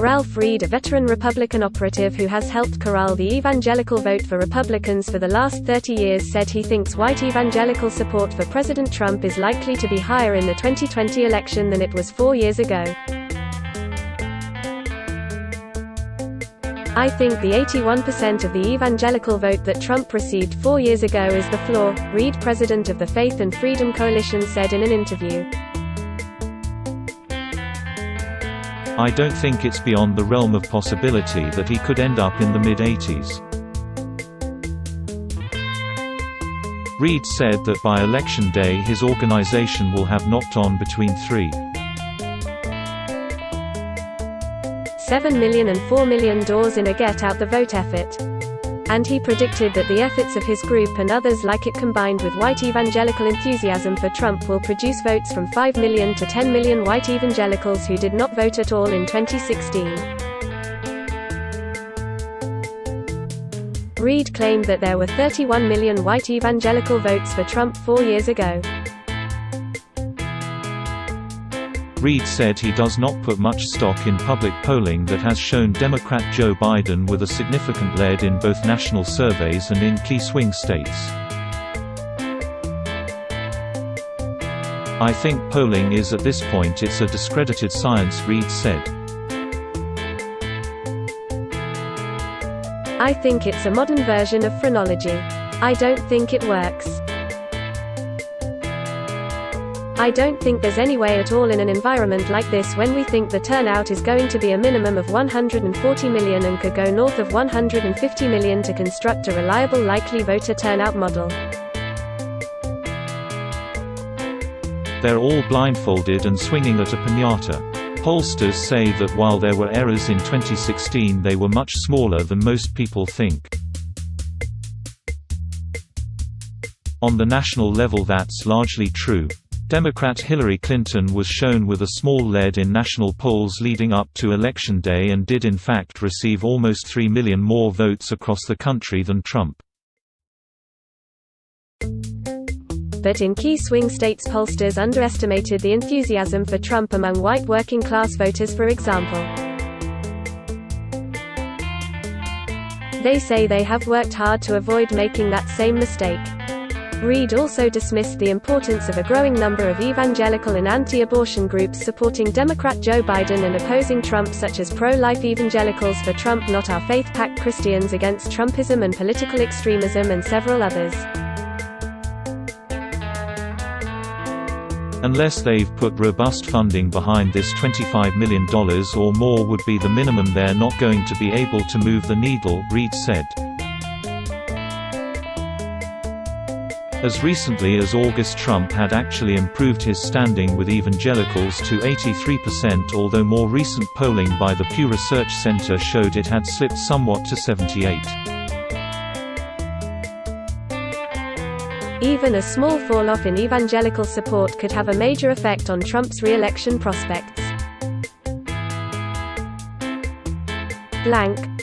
Ralph Reed, a veteran Republican operative who has helped corral the evangelical vote for Republicans for the last 30 years, said he thinks white evangelical support for President Trump is likely to be higher in the 2020 election than it was 4 years ago. "I think the 81% of the evangelical vote that Trump received 4 years ago is the floor," Reed, president of the Faith and Freedom Coalition, said in an interview. "I don't think it's beyond the realm of possibility that he could end up in the mid-80s. Reed said that by Election Day his organization will have knocked on between 3.7 million and 4 million doors in a get-out-the-vote effort. And he predicted that the efforts of his group and others like it, combined with white evangelical enthusiasm for Trump, will produce votes from 5 million to 10 million white evangelicals who did not vote at all in 2016. Reed claimed that there were 31 million white evangelical votes for Trump 4 years ago. Reed said he does not put much stock in public polling that has shown Democrat Joe Biden with a significant lead in both national surveys and in key swing states. "I think polling is at this point it's a discredited science," Reed said. "I think it's a modern version of phrenology. I don't think it works. I don't think there's any way at all in an environment like this, when we think the turnout is going to be a minimum of 140 million and could go north of 150 million, to construct a reliable likely voter turnout model. They're all blindfolded and swinging at a piñata. Pollsters say that while there were errors in 2016, they were much smaller than most people think. On the national level that's largely true. Democrat Hillary Clinton was shown with a small lead in national polls leading up to Election Day and did in fact receive almost 3 million more votes across the country than Trump. But in key swing states, pollsters underestimated the enthusiasm for Trump among white working-class voters, for example. They say they have worked hard to avoid making that same mistake. Reed also dismissed the importance of a growing number of evangelical and anti-abortion groups supporting Democrat Joe Biden and opposing Trump, such as pro-life evangelicals for Trump Not, Our Faith PAC, Christians Against Trumpism and Political Extremism, and several others. Unless they've put robust funding behind this, $25 million or more would be the minimum. They're not going to be able to move the needle, Reed said. As recently as August, Trump had actually improved his standing with evangelicals to 83%, although more recent polling by the Pew Research Center showed it had slipped somewhat to 78%. Even a small fall-off in evangelical support could have a major effect on Trump's re-election prospects.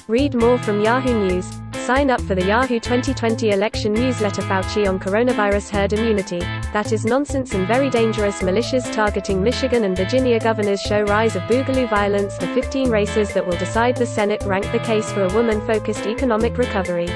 Read more from Yahoo News. Sign up for the Yahoo 2020 election newsletter. Fauci on coronavirus herd immunity. That is nonsense and very dangerous. Militias targeting Michigan and Virginia governors show rise of boogaloo violence. The 15 races that will decide the Senate rank the case for a woman-focused economic recovery.